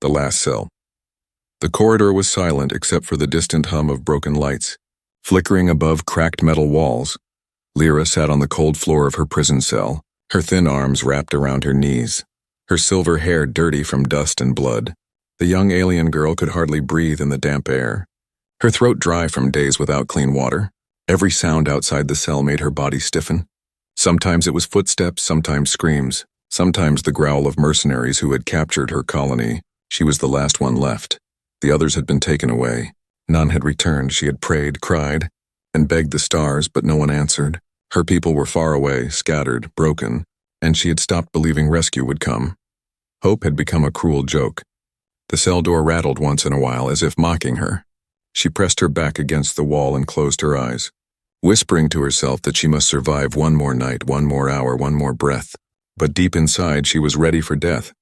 The last cell. The corridor was silent except for the distant hum of broken lights. Flickering above cracked metal walls, Lyra sat on the cold floor of her prison cell, her thin arms wrapped around her knees, her silver hair dirty from dust and blood. The young alien girl could hardly breathe in the damp air, her throat dry from days without clean water. Every sound outside the cell made her body stiffen. Sometimes it was footsteps, sometimes screams, sometimes the growl of mercenaries who had captured her colony. She was the last one left. The others had been taken away. None had returned. She had prayed, cried, and begged the stars, but no one answered. Her people were far away, scattered, broken, and she had stopped believing rescue would come. Hope had become a cruel joke. The cell door rattled once in a while, as if mocking her. She pressed her back against the wall and closed her eyes, whispering to herself that she must survive one more night, one more hour, one more breath. But deep inside, she was ready for death.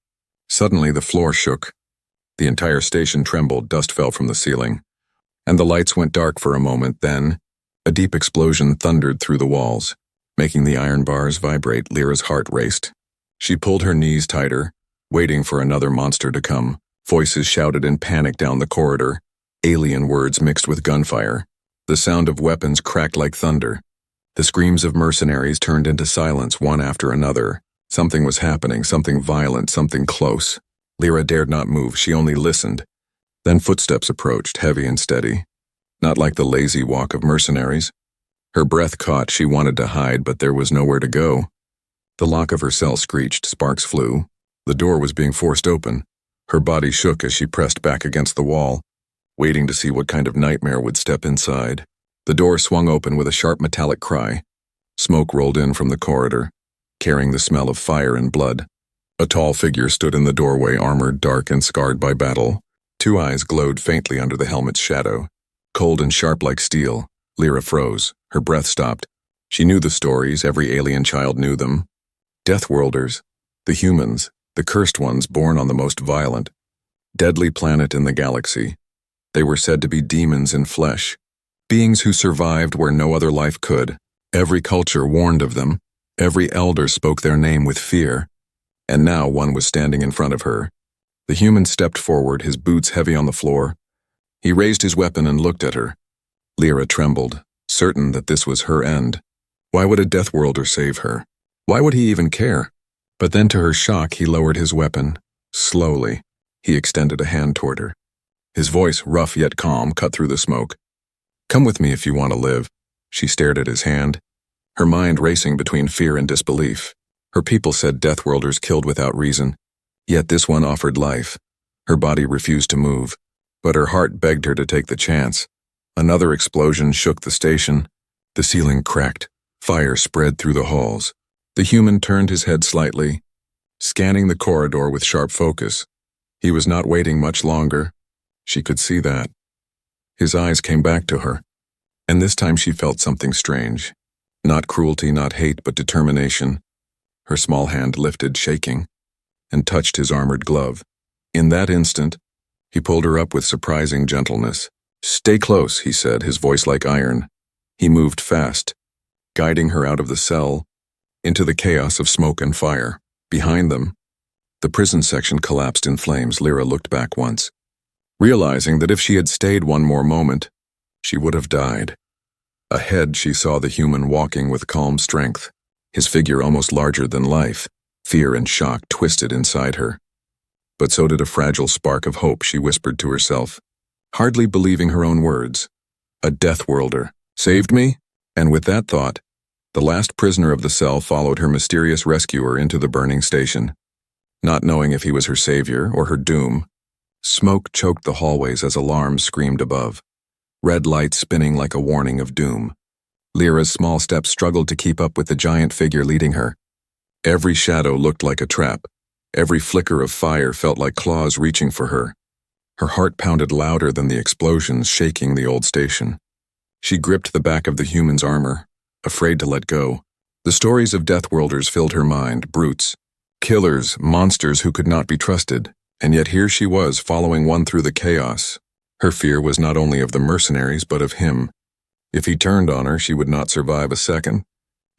Suddenly, the floor shook. The entire station trembled, dust fell from the ceiling, and the lights went dark for a moment. Then, a deep explosion thundered through the walls, making the iron bars vibrate. Lyra's heart raced. She pulled her knees tighter, waiting for another monster to come. Voices shouted in panic down the corridor, alien words mixed with gunfire. The sound of weapons cracked like thunder. The screams of mercenaries turned into silence, one after another. Something was happening, something violent, something close. Lyra dared not move, she only listened. Then footsteps approached, heavy and steady. Not like the lazy walk of mercenaries. Her breath caught, she wanted to hide, but there was nowhere to go. The lock of her cell screeched, sparks flew. The door was being forced open. Her body shook as she pressed back against the wall, waiting to see what kind of nightmare would step inside. The door swung open with a sharp metallic cry. Smoke rolled in from the corridor, carrying the smell of fire and blood. A tall figure stood in the doorway, armored, dark, and scarred by battle. Two eyes glowed faintly under the helmet's shadow. Cold and sharp like steel, Lyra froze. Her breath stopped. She knew the stories, every alien child knew them. Deathworlders, the humans, the cursed ones born on the most violent, deadly planet in the galaxy. They were said to be demons in flesh, beings who survived where no other life could. Every culture warned of them. Every elder spoke their name with fear. And now one was standing in front of her. The human stepped forward, his boots heavy on the floor. He raised his weapon and looked at her. Lyra trembled, certain that this was her end. Why would a Deathworlder save her? Why would he even care? But then to her shock, he lowered his weapon. Slowly, he extended a hand toward her. His voice, rough yet calm, cut through the smoke. "Come with me if you want to live." She stared at his hand, her mind racing between fear and disbelief. Her people said Deathworlders killed without reason, yet this one offered life. Her body refused to move, but her heart begged her to take the chance. Another explosion shook the station. The ceiling cracked. Fire spread through the halls. The human turned his head slightly, scanning the corridor with sharp focus. He was not waiting much longer. She could see that. His eyes came back to her, and this time she felt something strange. Not cruelty, not hate, but determination. Her small hand lifted, shaking, and touched his armored glove. In that instant, he pulled her up with surprising gentleness. "Stay close," he said, his voice like iron. He moved fast, guiding her out of the cell, into the chaos of smoke and fire. Behind them, the prison section collapsed in flames. Lyra looked back once, realizing that if she had stayed one more moment, she would have died. Ahead, she saw the human walking with calm strength, his figure almost larger than life. Fear and shock twisted inside her. But so did a fragile spark of hope, she whispered to herself, hardly believing her own words. A Deathworlder saved me? And with that thought, the last prisoner of the cell followed her mysterious rescuer into the burning station. Not knowing if he was her savior or her doom, smoke choked the hallways as alarms screamed above, red lights spinning like a warning of doom. Lyra's small steps struggled to keep up with the giant figure leading her. Every shadow looked like a trap. Every flicker of fire felt like claws reaching for her. Her heart pounded louder than the explosions shaking the old station. She gripped the back of the human's armor, afraid to let go. The stories of Deathworlders filled her mind, brutes, killers, monsters who could not be trusted, and yet here she was following one through the chaos. Her fear was not only of the mercenaries but of him. If he turned on her, she would not survive a second.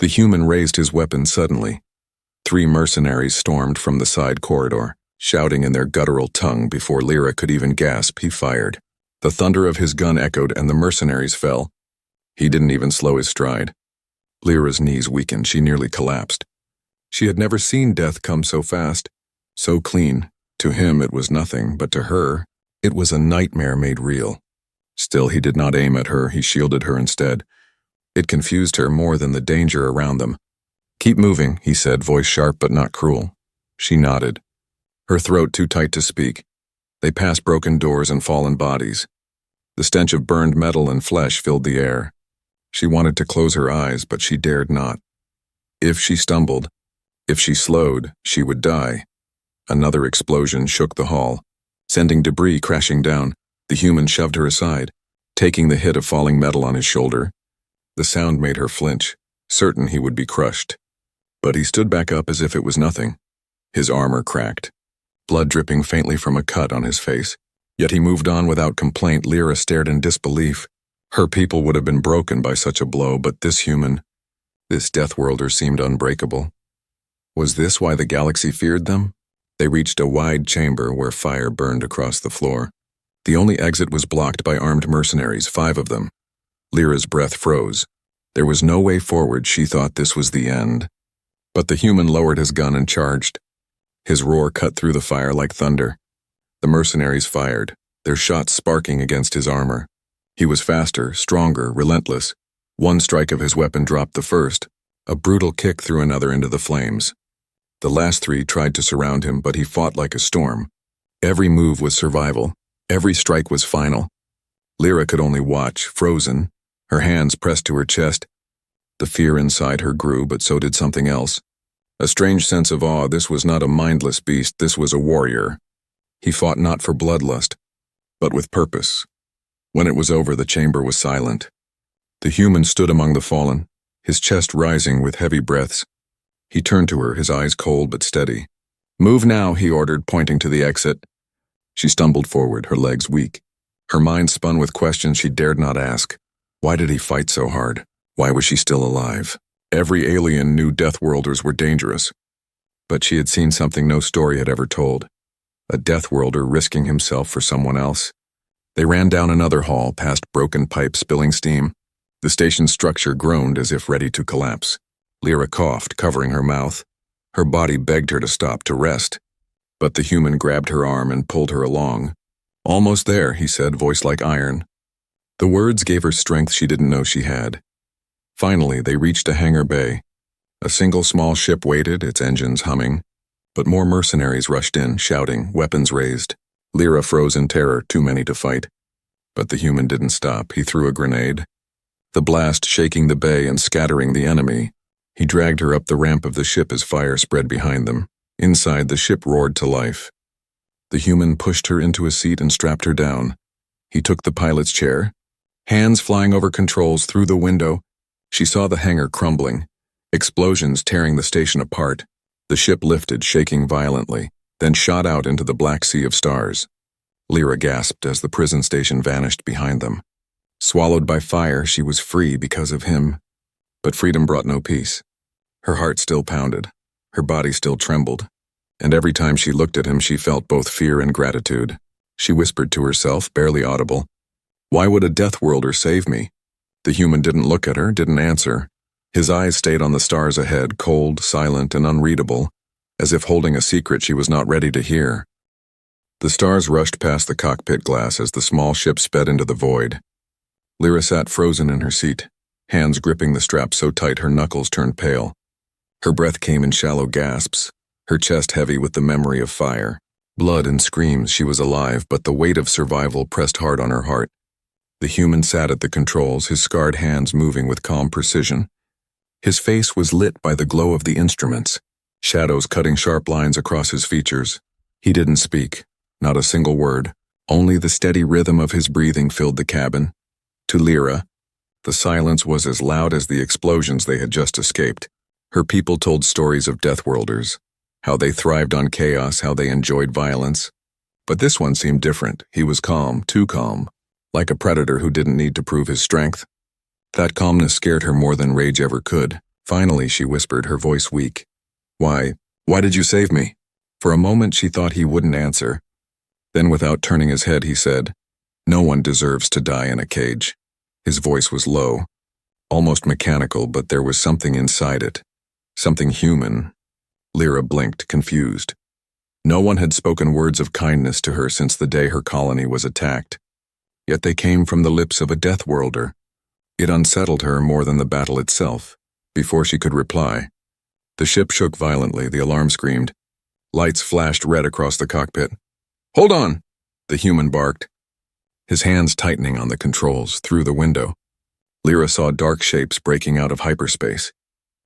The human raised his weapon suddenly. 3 mercenaries stormed from the side corridor. Shouting in their guttural tongue before Lyra could even gasp, he fired. The thunder of his gun echoed and the mercenaries fell. He didn't even slow his stride. Lyra's knees weakened, she nearly collapsed. She had never seen death come so fast, so clean. To him it was nothing, but to her, it was a nightmare made real. Still, he did not aim at her, he shielded her instead. It confused her more than the danger around them. "Keep moving," he said, voice sharp but not cruel. She nodded, her throat too tight to speak. They passed broken doors and fallen bodies. The stench of burned metal and flesh filled the air. She wanted to close her eyes, but she dared not. If she stumbled, if she slowed, she would die. Another explosion shook the hall, sending debris crashing down. The human shoved her aside, taking the hit of falling metal on his shoulder. The sound made her flinch, certain he would be crushed. But he stood back up as if it was nothing. His armor cracked, blood dripping faintly from a cut on his face. Yet he moved on without complaint. Lyra stared in disbelief. Her people would have been broken by such a blow, but this human, this Deathworlder, seemed unbreakable. Was this why the galaxy feared them? They reached a wide chamber where fire burned across the floor. The only exit was blocked by armed mercenaries, 5 of them. Lyra's breath froze. There was no way forward. She thought this was the end. But the human lowered his gun and charged. His roar cut through the fire like thunder. The mercenaries fired, their shots sparking against his armor. He was faster, stronger, relentless. One strike of his weapon dropped the first. A brutal kick threw another into the flames. The last 3 tried to surround him, but he fought like a storm. Every move was survival. Every strike was final. Lyra could only watch, frozen, her hands pressed to her chest. The fear inside her grew, but so did something else. A strange sense of awe. This was not a mindless beast, this was a warrior. He fought not for bloodlust, but with purpose. When it was over, the chamber was silent. The human stood among the fallen, his chest rising with heavy breaths. He turned to her, his eyes cold but steady. "Move now," he ordered, pointing to the exit. She stumbled forward, her legs weak. Her mind spun with questions she dared not ask. Why did he fight so hard? Why was she still alive? Every alien knew Deathworlders were dangerous. But she had seen something no story had ever told. A Deathworlder risking himself for someone else. They ran down another hall, past broken pipes spilling steam. The station's structure groaned as if ready to collapse. Lyra coughed, covering her mouth. Her body begged her to stop, to rest. But the human grabbed her arm and pulled her along. "Almost there," he said, voice like iron. The words gave her strength she didn't know she had. Finally, they reached a hangar bay. A single small ship waited, its engines humming. But more mercenaries rushed in, shouting, weapons raised. Lyra froze in terror, too many to fight. But the human didn't stop. He threw a grenade, the blast shaking the bay and scattering the enemy. He dragged her up the ramp of the ship as fire spread behind them. Inside, the ship roared to life. The human pushed her into a seat and strapped her down. He took the pilot's chair, hands flying over controls through the window. She saw the hangar crumbling, explosions tearing the station apart. The ship lifted, shaking violently, then shot out into the black sea of stars. Lyra gasped as the prison station vanished behind them. Swallowed by fire, she was free because of him. But freedom brought no peace. Her heart still pounded. Her body still trembled, and every time she looked at him she felt both fear and gratitude. She whispered to herself, barely audible, "Why would a Deathworlder save me?" The human didn't look at her, didn't answer. His eyes stayed on the stars ahead, cold, silent, and unreadable, as if holding a secret she was not ready to hear. The stars rushed past the cockpit glass as the small ship sped into the void. Lyra sat frozen in her seat, hands gripping the strap so tight her knuckles turned pale. Her breath came in shallow gasps, her chest heavy with the memory of fire. Blood and screams. She was alive, but the weight of survival pressed hard on her heart. The human sat at the controls, his scarred hands moving with calm precision. His face was lit by the glow of the instruments, shadows cutting sharp lines across his features. He didn't speak, not a single word. Only the steady rhythm of his breathing filled the cabin. To Lyra, the silence was as loud as the explosions they had just escaped. Her people told stories of Deathworlders, how they thrived on chaos, how they enjoyed violence. But this one seemed different. He was calm, too calm, like a predator who didn't need to prove his strength. That calmness scared her more than rage ever could. Finally, she whispered, her voice weak. Why did you save me?" For a moment she thought he wouldn't answer. Then without turning his head he said, "No one deserves to die in a cage." His voice was low, almost mechanical, but there was something inside it. Something human. Lyra blinked, confused. No one had spoken words of kindness to her since the day her colony was attacked. Yet they came from the lips of a Deathworlder. It unsettled her more than the battle itself. Before she could reply, the ship shook violently, the alarm screamed. Lights flashed red across the cockpit. "Hold on!" the human barked, his hands tightening on the controls. Through the window, Lyra saw dark shapes breaking out of hyperspace.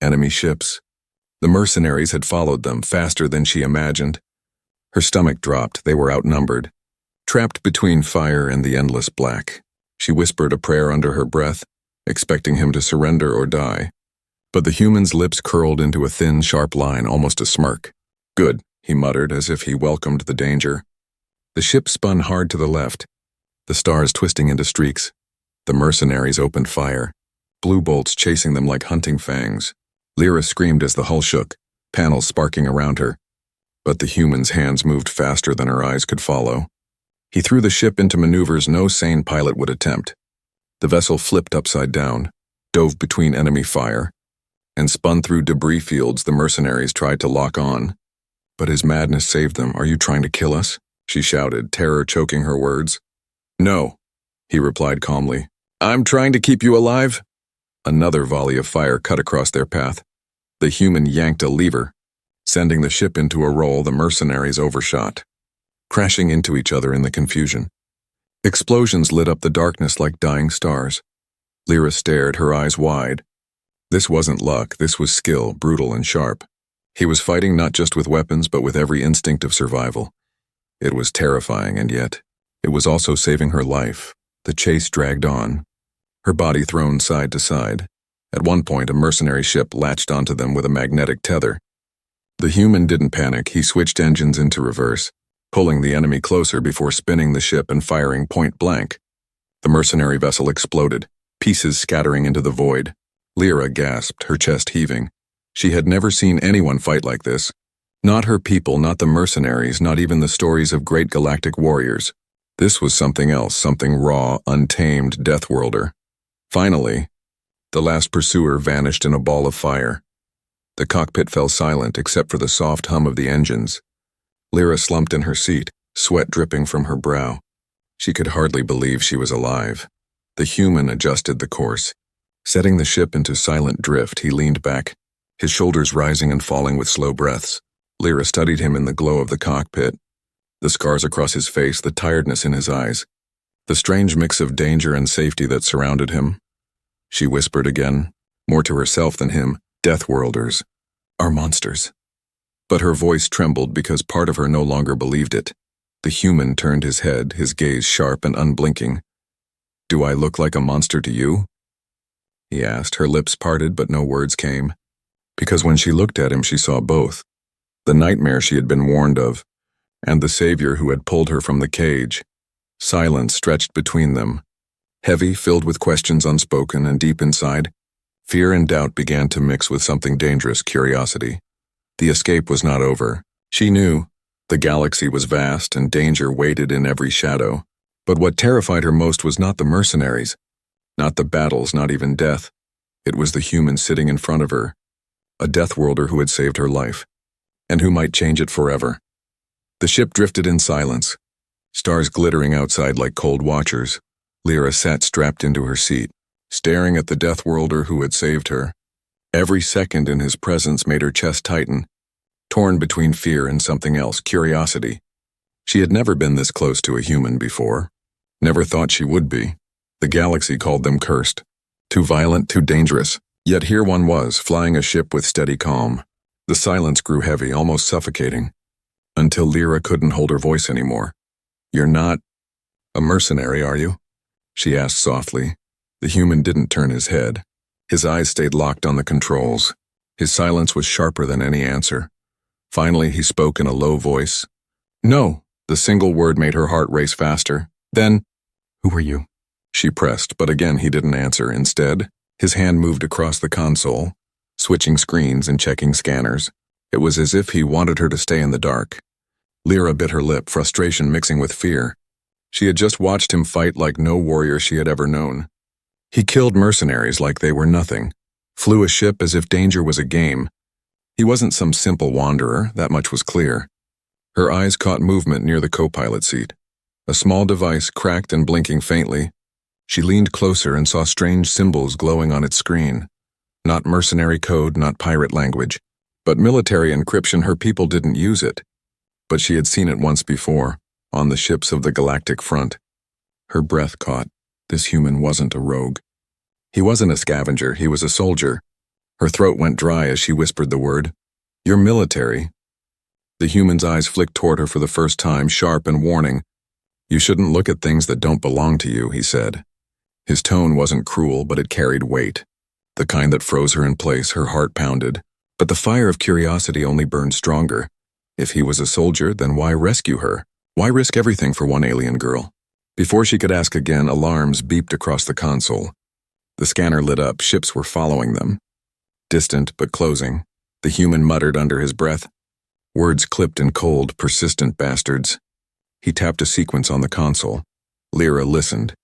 Enemy ships. The mercenaries had followed them faster than she imagined. Her stomach dropped. They were outnumbered. Trapped between fire and the endless black, she whispered a prayer under her breath, expecting him to surrender or die. But the human's lips curled into a thin, sharp line, almost a smirk. "Good," he muttered, as if he welcomed the danger. The ship spun hard to the left, the stars twisting into streaks. The mercenaries opened fire, blue bolts chasing them like hunting fangs. Lyra screamed as the hull shook, panels sparking around her. But the human's hands moved faster than her eyes could follow. He threw the ship into maneuvers no sane pilot would attempt. The vessel flipped upside down, dove between enemy fire, and spun through debris fields the mercenaries tried to lock on. But his madness saved them. "Are you trying to kill us?" she shouted, terror choking her words. "No," he replied calmly. "I'm trying to keep you alive." Another volley of fire cut across their path. The human yanked a lever, sending the ship into a roll. The mercenaries overshot, crashing into each other in the confusion. Explosions lit up the darkness like dying stars. Lyra stared, her eyes wide. This wasn't luck, this was skill, brutal and sharp. He was fighting not just with weapons, but with every instinct of survival. It was terrifying, and yet it was also saving her life. The chase dragged on, her body thrown side to side. At one point, a mercenary ship latched onto them with a magnetic tether. The human didn't panic. He switched engines into reverse, pulling the enemy closer before spinning the ship and firing point blank. The mercenary vessel exploded, pieces scattering into the void. Lyra gasped, her chest heaving. She had never seen anyone fight like this. Not her people, not the mercenaries, not even the stories of great galactic warriors. This was something else, something raw, untamed, Deathworlder. Finally, the last pursuer vanished in a ball of fire. The cockpit fell silent except for the soft hum of the engines. Lyra slumped in her seat, sweat dripping from her brow. She could hardly believe she was alive. The human adjusted the course. Setting the ship into silent drift, he leaned back, his shoulders rising and falling with slow breaths. Lyra studied him in the glow of the cockpit. The scars across his face, the tiredness in his eyes, the strange mix of danger and safety that surrounded him. She whispered again, more to herself than him, "Deathworlders are monsters." But her voice trembled because part of her no longer believed it. The human turned his head, his gaze sharp and unblinking. "Do I look like a monster to you?" he asked, her lips parted but no words came. Because when she looked at him she saw both. The nightmare she had been warned of, and the savior who had pulled her from the cage. Silence stretched between them, heavy, filled with questions unspoken, and deep inside, fear and doubt began to mix with something dangerous, curiosity. The escape was not over. She knew. The galaxy was vast and danger waited in every shadow. But what terrified her most was not the mercenaries, not the battles, not even death. It was the human sitting in front of her, a Deathworlder who had saved her life, and who might change it forever. The ship drifted in silence, stars glittering outside like cold watchers. Lyra sat strapped into her seat, staring at the Deathworlder who had saved her. Every second in his presence made her chest tighten, torn between fear and something else, curiosity. She had never been this close to a human before, never thought she would be. The galaxy called them cursed, too violent, too dangerous. Yet here one was, flying a ship with steady calm. The silence grew heavy, almost suffocating, until Lyra couldn't hold her voice anymore. "You're not a mercenary, are you?" she asked softly. The human didn't turn his head. His eyes stayed locked on the controls. His silence was sharper than any answer. Finally, he spoke in a low voice. "No." The single word made her heart race faster. "Then, who are you?" she pressed, but again he didn't answer. Instead, his hand moved across the console, switching screens and checking scanners. It was as if he wanted her to stay in the dark. Lyra bit her lip, frustration mixing with fear. She had just watched him fight like no warrior she had ever known. He killed mercenaries like they were nothing, flew a ship as if danger was a game. He wasn't some simple wanderer, that much was clear. Her eyes caught movement near the co-pilot seat. A small device cracked and blinking faintly. She leaned closer and saw strange symbols glowing on its screen. Not mercenary code, not pirate language, but military encryption. Her people didn't use it. But she had seen it once before, on the ships of the Galactic Front. Her breath caught. This human wasn't a rogue. He wasn't a scavenger, he was a soldier. Her throat went dry as she whispered the word. "You're military." The human's eyes flicked toward her for the first time, sharp and warning. "You shouldn't look at things that don't belong to you," he said. His tone wasn't cruel, but it carried weight. The kind that froze her in place, her heart pounded. But the fire of curiosity only burned stronger. If he was a soldier, then why rescue her? Why risk everything for one alien girl? Before she could ask again, alarms beeped across the console. The scanner lit up, ships were following them. Distant, but closing. The human muttered under his breath. Words clipped in cold, persistent bastards. He tapped a sequence on the console. Lyra listened.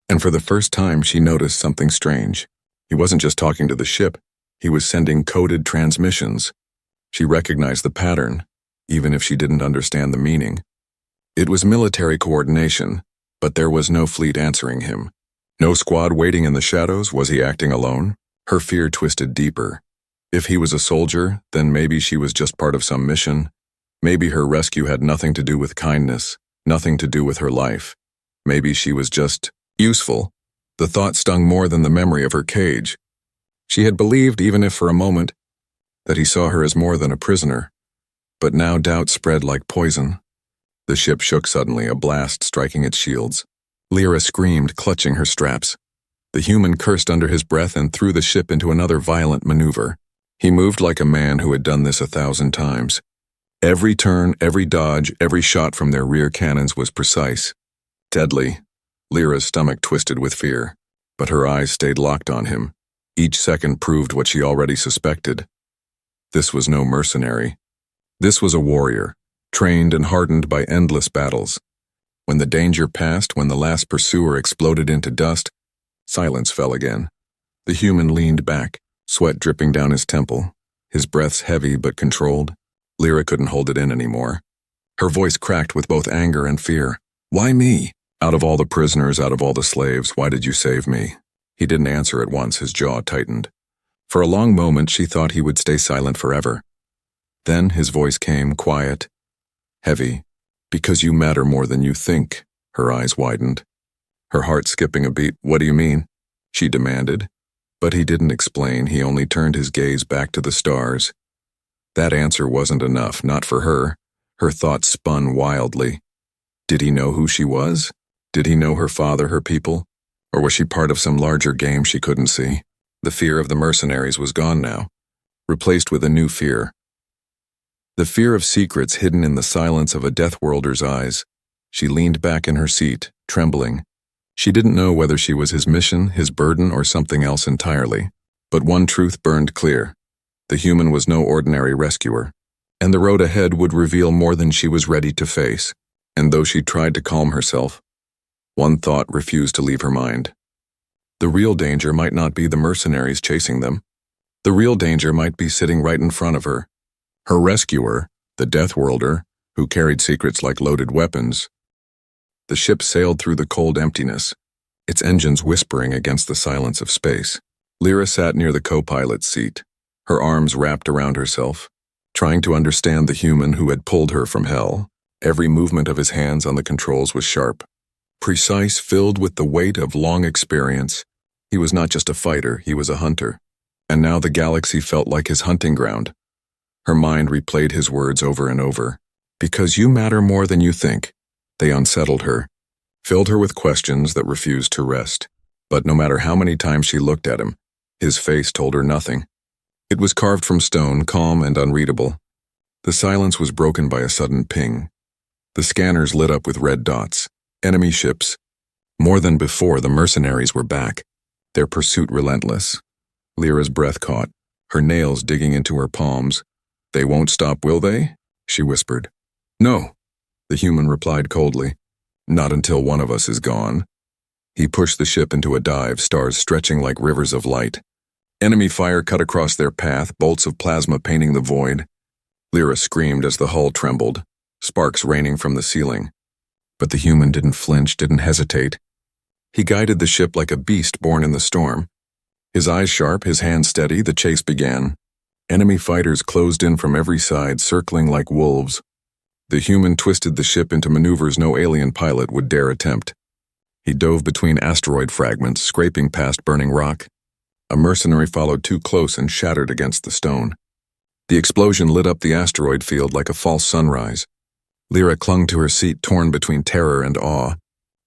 And for the first time, she noticed something strange. He wasn't just talking to the ship. He was sending coded transmissions. She recognized the pattern, even if she didn't understand the meaning. It was military coordination, but there was no fleet answering him. No squad waiting in the shadows. Was he acting alone? Her fear twisted deeper. If he was a soldier, then maybe she was just part of some mission. Maybe her rescue had nothing to do with kindness, nothing to do with her life. Maybe she was just useful. The thought stung more than the memory of her cage. She had believed, even if for a moment, that he saw her as more than a prisoner. But now doubt spread like poison. The ship shook suddenly, a blast striking its shields. Lyra screamed, clutching her straps. The human cursed under his breath and threw the ship into another violent maneuver. He moved like a man who had done this 1,000 times. Every turn, every dodge, every shot from their rear cannons was precise. Deadly. Lyra's stomach twisted with fear, but her eyes stayed locked on him. Each second proved what she already suspected. This was no mercenary. This was a warrior, trained and hardened by endless battles. When the danger passed, when the last pursuer exploded into dust, silence fell again. The human leaned back, sweat dripping down his temple, his breaths heavy but controlled. Lyra couldn't hold it in anymore. Her voice cracked with both anger and fear. "Why me? Out of all the prisoners, out of all the slaves, why did you save me?" He didn't answer at once, his jaw tightened. For a long moment, she thought he would stay silent forever. Then his voice came, quiet, heavy. "Because you matter more than you think." Her eyes widened, her heart skipping a beat. "What do you mean?" she demanded. But he didn't explain, he only turned his gaze back to the stars. That answer wasn't enough, not for her. Her thoughts spun wildly. Did he know who she was? Did he know her father, her people? Or was she part of some larger game she couldn't see? The fear of the mercenaries was gone now, replaced with a new fear. The fear of secrets hidden in the silence of a Deathworlder's eyes. She leaned back in her seat, trembling. She didn't know whether she was his mission, his burden, or something else entirely. But one truth burned clear. The human was no ordinary rescuer, and the road ahead would reveal more than she was ready to face. And though she tried to calm herself, one thought refused to leave her mind. The real danger might not be the mercenaries chasing them. The real danger might be sitting right in front of her. Her rescuer, the Deathworlder, who carried secrets like loaded weapons. The ship sailed through the cold emptiness, its engines whispering against the silence of space. Lyra sat near the co-pilot's seat, her arms wrapped around herself, trying to understand the human who had pulled her from hell. Every movement of his hands on the controls was sharp, precise, filled with the weight of long experience. He was not just a fighter, he was a hunter. And now the galaxy felt like his hunting ground. Her mind replayed his words over and over. "Because you matter more than you think." They unsettled her, filled her with questions that refused to rest. But no matter how many times she looked at him, his face told her nothing. It was carved from stone, calm and unreadable. The silence was broken by a sudden ping. The scanners lit up with red dots. Enemy ships. More than before, the mercenaries were back, their pursuit relentless. Lyra's breath caught, her nails digging into her palms. They won't stop, will they? She whispered. No, the human replied coldly. Not until one of us is gone. He pushed the ship into a dive, stars stretching like rivers of light. Enemy fire cut across their path, bolts of plasma painting the void. Lyra screamed as the hull trembled, sparks raining from the ceiling. But the human didn't flinch, didn't hesitate. He guided the ship like a beast born in the storm. His eyes sharp, his hands steady, the chase began. Enemy fighters closed in from every side, circling like wolves. The human twisted the ship into maneuvers no alien pilot would dare attempt. He dove between asteroid fragments, scraping past burning rock. A mercenary followed too close and shattered against the stone. The explosion lit up the asteroid field like a false sunrise. Lyra clung to her seat, torn between terror and awe.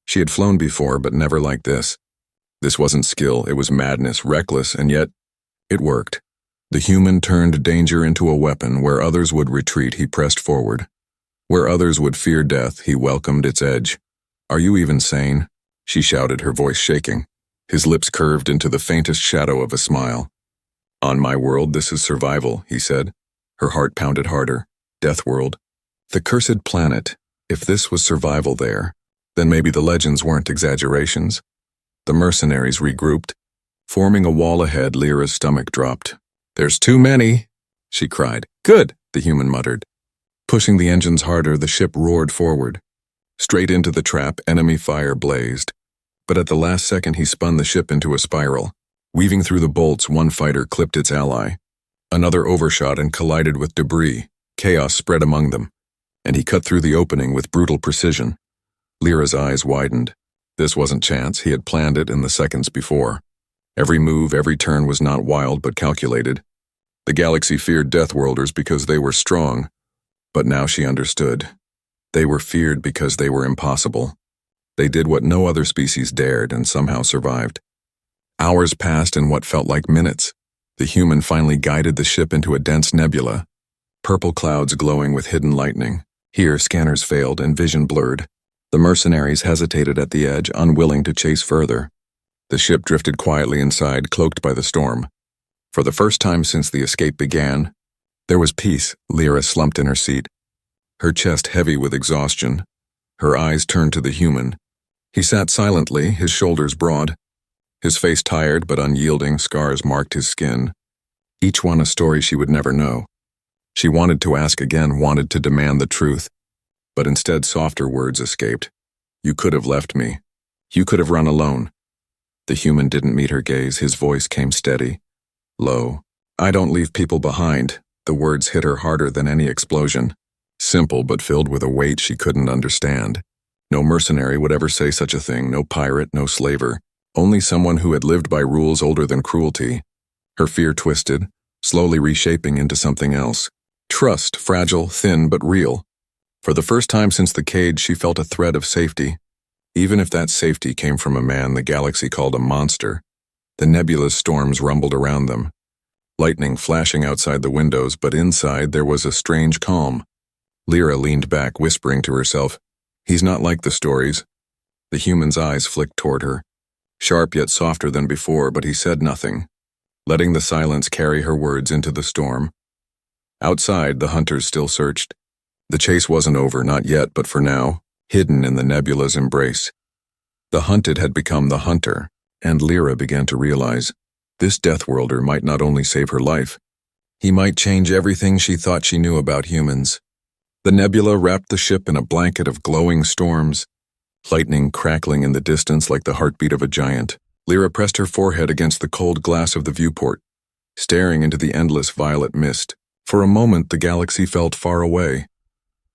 She had flown before, but never like this. This wasn't skill, it was madness, reckless, and yet it worked. The human turned danger into a weapon. Where others would retreat, he pressed forward. Where others would fear death, he welcomed its edge. Are you even sane? She shouted, her voice shaking. His lips curved into the faintest shadow of a smile. On my world, this is survival, he said. Her heart pounded harder. Deathworld. The cursed planet. If this was survival there, then maybe the legends weren't exaggerations. The mercenaries regrouped. Forming a wall ahead, Lyra's stomach dropped. There's too many, she cried. Good, the human muttered. Pushing the engines harder, the ship roared forward. Straight into the trap, enemy fire blazed. But at the last second, he spun the ship into a spiral. Weaving through the bolts, one fighter clipped its ally. Another overshot and collided with debris. Chaos spread among them, and he cut through the opening with brutal precision. Lyra's eyes widened. This wasn't chance, he had planned it in the seconds before. Every move, every turn was not wild but calculated. The galaxy feared Deathworlders because they were strong, but now she understood. They were feared because they were impossible. They did what no other species dared and somehow survived. Hours passed in what felt like minutes. The human finally guided the ship into a dense nebula. Purple clouds glowing with hidden lightning. Here, scanners failed and vision blurred. The mercenaries hesitated at the edge, unwilling to chase further. The ship drifted quietly inside, cloaked by the storm. For the first time since the escape began, there was peace. Lyra slumped in her seat, her chest heavy with exhaustion. Her eyes turned to the human. He sat silently, his shoulders broad. His face tired but unyielding, scars marked his skin. Each one a story she would never know. She wanted to ask again, wanted to demand the truth. But instead softer words escaped. You could have left me. You could have run alone. The human didn't meet her gaze, his voice came steady, low. I don't leave people behind. The words hit her harder than any explosion. Simple but filled with a weight she couldn't understand. No mercenary would ever say such a thing, no pirate, no slaver. Only someone who had lived by rules older than cruelty. Her fear twisted, slowly reshaping into something else. Trust, fragile, thin, but real. For the first time since the cage, she felt a thread of safety. Even if that safety came from a man the galaxy called a monster. The nebulous storms rumbled around them. Lightning flashing outside the windows, but inside there was a strange calm. Lyra leaned back, whispering to herself, He's not like the stories. The human's eyes flicked toward her. Sharp yet softer than before, but he said nothing, letting the silence carry her words into the storm. Outside, the hunters still searched. The chase wasn't over, not yet, but for now, hidden in the nebula's embrace. The hunted had become the hunter, and Lyra began to realize this Deathworlder might not only save her life, he might change everything she thought she knew about humans. The nebula wrapped the ship in a blanket of glowing storms, lightning crackling in the distance like the heartbeat of a giant. Lyra pressed her forehead against the cold glass of the viewport, staring into the endless violet mist. For a moment, the galaxy felt far away.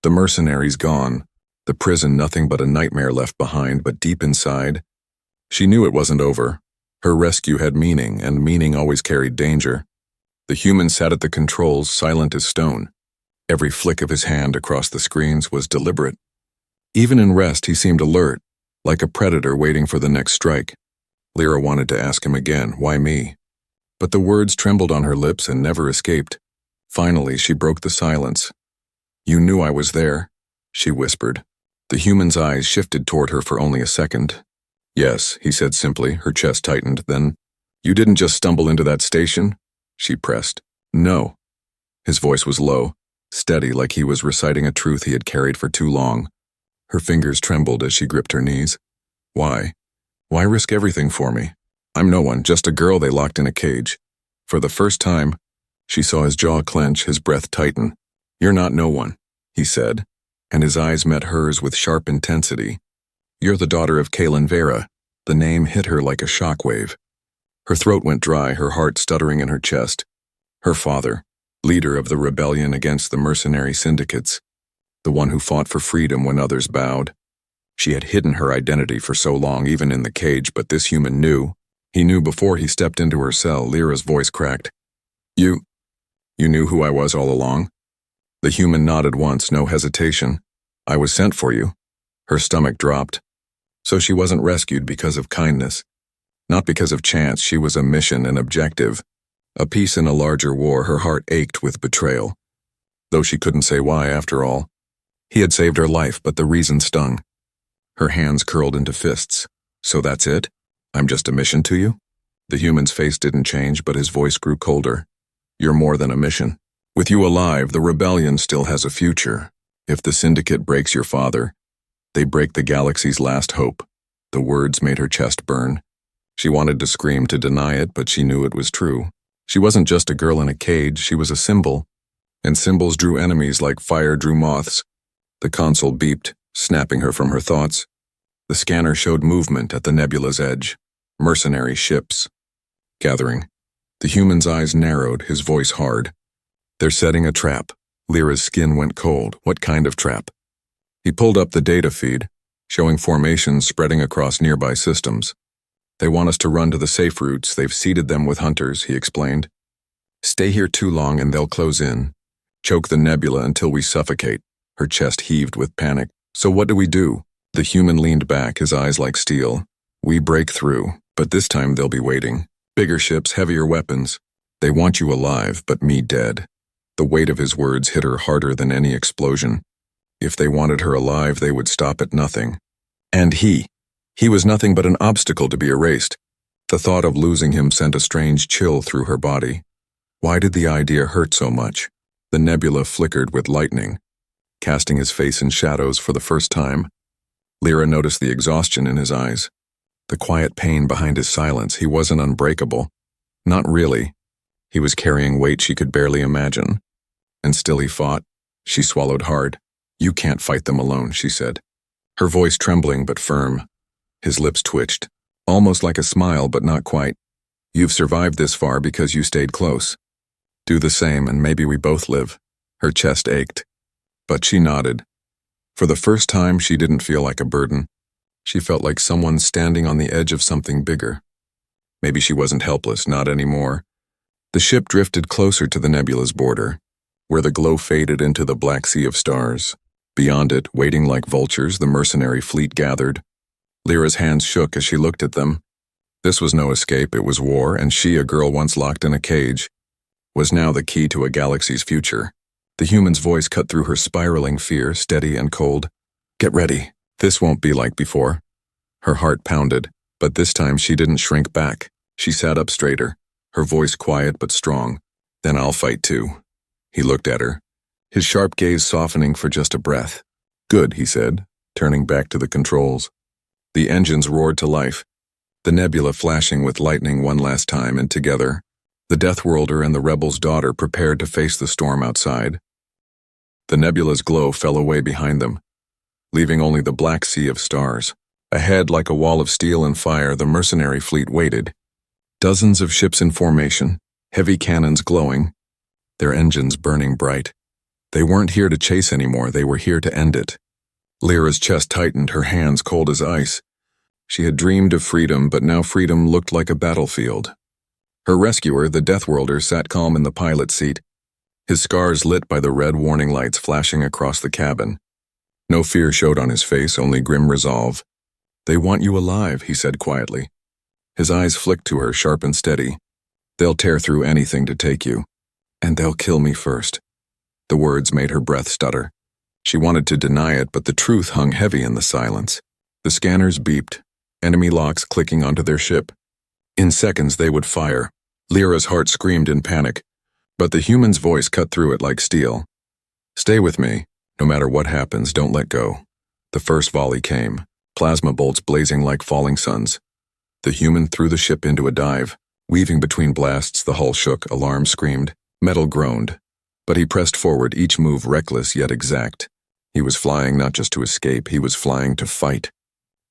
The mercenaries gone, the prison nothing but a nightmare left behind, but deep inside, she knew it wasn't over. Her rescue had meaning, and meaning always carried danger. The human sat at the controls, silent as stone. Every flick of his hand across the screens was deliberate. Even in rest, he seemed alert, like a predator waiting for the next strike. Lyra wanted to ask him again, why me? But the words trembled on her lips and never escaped. Finally, she broke the silence. You knew I was there, she whispered. The human's eyes shifted toward her for only a second. Yes, he said simply, her chest tightened. Then, you didn't just stumble into that station? She pressed. No. His voice was low, steady, like he was reciting a truth he had carried for too long. Her fingers trembled as she gripped her knees. Why? Why risk everything for me? I'm no one, just a girl they locked in a cage. For the first time, she saw his jaw clench, his breath tighten. You're not no one, he said, and his eyes met hers with sharp intensity. You're the daughter of Kaelin Vera. The name hit her like a shockwave. Her throat went dry, her heart stuttering in her chest. Her father, leader of the rebellion against the mercenary syndicates, the one who fought for freedom when others bowed. She had hidden her identity for so long, even in the cage, but this human knew. He knew before he stepped into her cell. Lyra's voice cracked. You knew who I was all along? The human nodded once, no hesitation. I was sent for you. Her stomach dropped. So she wasn't rescued because of kindness. Not because of chance, she was a mission, an objective. A piece in a larger war. Her heart ached with betrayal. Though she couldn't say why, after all. He had saved her life, but the reason stung. Her hands curled into fists. So that's it? I'm just a mission to you? The human's face didn't change, but his voice grew colder. You're more than a mission. With you alive, the rebellion still has a future. If the syndicate breaks your father, they break the galaxy's last hope. The words made her chest burn. She wanted to scream, to deny it, but she knew it was true. She wasn't just a girl in a cage, she was a symbol. And symbols drew enemies like fire drew moths. The console beeped, snapping her from her thoughts. The scanner showed movement at the nebula's edge. Mercenary ships. Gathering. The human's eyes narrowed, his voice hard. They're setting a trap. Lyra's skin went cold. What kind of trap? He pulled up the data feed, showing formations spreading across nearby systems. They want us to run to the safe routes. They've seeded them with hunters, he explained. Stay here too long and they'll close in. Choke the nebula until we suffocate. Her chest heaved with panic. So what do? The human leaned back, his eyes like steel. We break through, but this time they'll be waiting. Bigger ships, heavier weapons. They want you alive, but me dead. The weight of his words hit her harder than any explosion. If they wanted her alive, they would stop at nothing. And he was nothing but an obstacle to be erased. The thought of losing him sent a strange chill through her body. Why did the idea hurt so much? The nebula flickered with lightning, casting his face in shadows for the first time. Lyra noticed the exhaustion in his eyes, the quiet pain behind his silence. He wasn't unbreakable. Not really. He was carrying weight she could barely imagine. And still he fought. She swallowed hard. You can't fight them alone, she said. Her voice trembling but firm. His lips twitched, almost like a smile, but not quite. You've survived this far because you stayed close. Do the same and maybe we both live. Her chest ached. But she nodded. For the first time, she didn't feel like a burden. She felt like someone standing on the edge of something bigger. Maybe she wasn't helpless, not anymore. The ship drifted closer to the nebula's border, where the glow faded into the black sea of stars. Beyond it, waiting like vultures, the mercenary fleet gathered. Lyra's hands shook as she looked at them. This was no escape, it was war, and she, a girl once locked in a cage, was now the key to a galaxy's future. The human's voice cut through her spiraling fear, steady and cold. Get ready. This won't be like before. Her heart pounded, but this time she didn't shrink back. She sat up straighter, her voice quiet but strong. Then I'll fight too. He looked at her, his sharp gaze softening for just a breath. Good, he said, turning back to the controls. The engines roared to life, the nebula flashing with lightning one last time, and together, the Deathworlder and the rebel's daughter prepared to face the storm outside. The nebula's glow fell away behind them, leaving only the black sea of stars. Ahead, like a wall of steel and fire, the mercenary fleet waited. Dozens of ships in formation, heavy cannons glowing, their engines burning bright. They weren't here to chase anymore, they were here to end it. Lyra's chest tightened, her hands cold as ice. She had dreamed of freedom, but now freedom looked like a battlefield. Her rescuer, the Deathworlder, sat calm in the pilot seat, his scars lit by the red warning lights flashing across the cabin. No fear showed on his face, only grim resolve. They want you alive, he said quietly. His eyes flicked to her, sharp and steady. They'll tear through anything to take you. And they'll kill me first. The words made her breath stutter. She wanted to deny it, but the truth hung heavy in the silence. The scanners beeped, enemy locks clicking onto their ship. In seconds they would fire. Lyra's heart screamed in panic. But the human's voice cut through it like steel. "Stay with me. No matter what happens, don't let go." The first volley came, plasma bolts blazing like falling suns. The human threw the ship into a dive. Weaving between blasts, the hull shook, alarms screamed, metal groaned. But he pressed forward, each move reckless yet exact. He was flying not just to escape, he was flying to fight.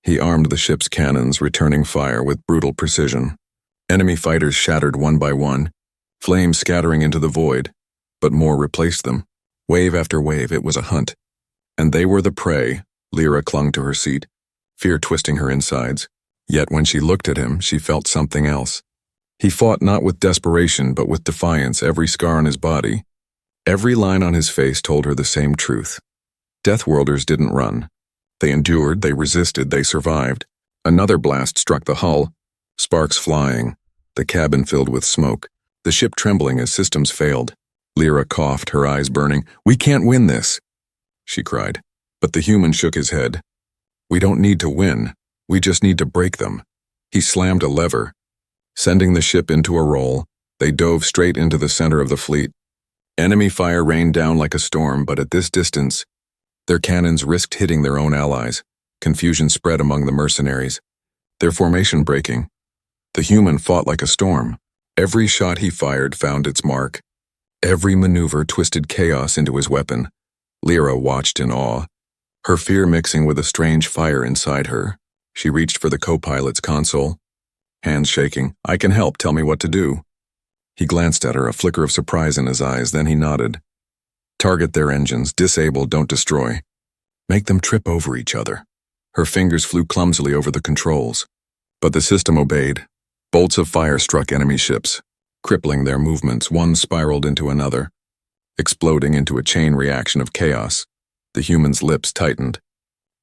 He armed the ship's cannons, returning fire with brutal precision. Enemy fighters shattered one by one, flames scattering into the void, but more replaced them. Wave after wave, it was a hunt. And they were the prey. Lyra clung to her seat, fear twisting her insides. Yet when she looked at him, she felt something else. He fought not with desperation, but with defiance, every scar on his body. Every line on his face told her the same truth. Deathworlders didn't run. They endured, they resisted, they survived. Another blast struck the hull, sparks flying, the cabin filled with smoke, the ship trembling as systems failed. Lyra coughed, her eyes burning. "We can't win this," she cried. But the human shook his head. "We don't need to win. We just need to break them." He slammed a lever. Sending the ship into a roll, they dove straight into the center of the fleet. Enemy fire rained down like a storm, but at this distance, their cannons risked hitting their own allies. Confusion spread among the mercenaries, their formation breaking. The human fought like a storm. Every shot he fired found its mark. Every maneuver twisted chaos into his weapon. Lyra watched in awe, her fear mixing with a strange fire inside her. She reached for the co-pilot's console, hands shaking. "I can help, tell me what to do." He glanced at her, a flicker of surprise in his eyes, then he nodded. "Target their engines, disable, don't destroy. Make them trip over each other." Her fingers flew clumsily over the controls. But the system obeyed. Bolts of fire struck enemy ships, crippling their movements. One spiraled into another, exploding into a chain reaction of chaos. The human's lips tightened.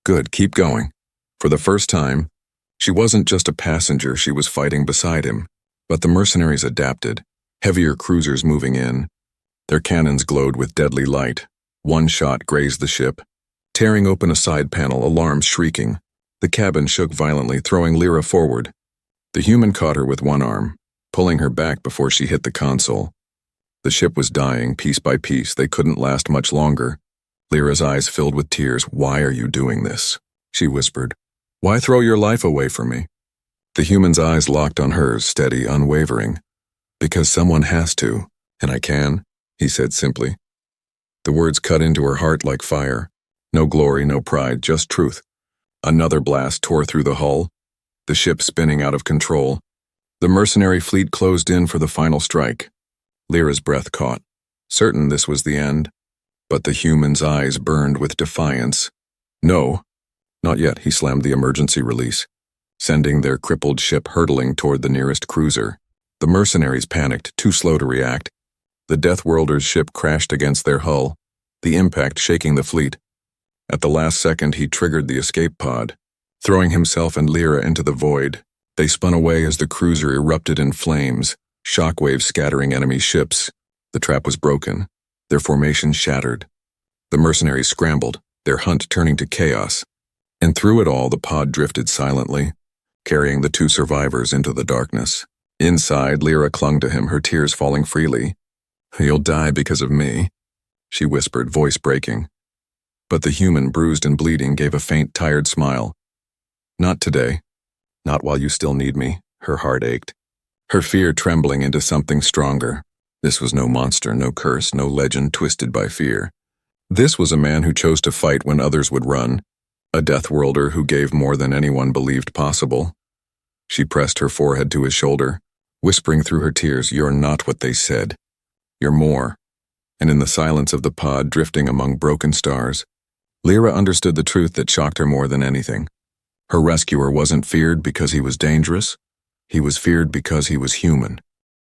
"Good, keep going." For the first time, she wasn't just a passenger, she was fighting beside him. But the mercenaries adapted, heavier cruisers moving in. Their cannons glowed with deadly light. One shot grazed the ship, tearing open a side panel, alarms shrieking. The cabin shook violently, throwing Lyra forward. The human caught her with one arm, pulling her back before she hit the console. The ship was dying, piece by piece. They couldn't last much longer. Lyra's eyes filled with tears. "Why are you doing this?" she whispered. "Why throw your life away for me?" The human's eyes locked on hers, steady, unwavering. "Because someone has to, and I can," he said simply. The words cut into her heart like fire. No glory, no pride, just truth. Another blast tore through the hull, the ship spinning out of control. The mercenary fleet closed in for the final strike. Lyra's breath caught, certain this was the end. But the human's eyes burned with defiance. "No, not yet." He slammed the emergency release, sending their crippled ship hurtling toward the nearest cruiser. The mercenaries panicked, too slow to react. The Deathworlder's ship crashed against their hull, the impact shaking the fleet. At the last second, he triggered the escape pod, throwing himself and Lyra into the void. They spun away as the cruiser erupted in flames, shockwaves scattering enemy ships. The trap was broken, their formation shattered. The mercenaries scrambled, their hunt turning to chaos. And through it all, the pod drifted silently, carrying the two survivors into the darkness. Inside, Lyra clung to him, her tears falling freely. "You'll die because of me," she whispered, voice breaking. But the human, bruised and bleeding, gave a faint, tired smile. "Not today. Not while you still need me." Her heart ached, her fear trembling into something stronger. This was no monster, no curse, no legend twisted by fear. This was a man who chose to fight when others would run, a Deathworlder who gave more than anyone believed possible. She pressed her forehead to his shoulder, whispering through her tears, "You're not what they said. You're more." And in the silence of the pod drifting among broken stars, Lyra understood the truth that shocked her more than anything. Her rescuer wasn't feared because he was dangerous. He was feared because he was human.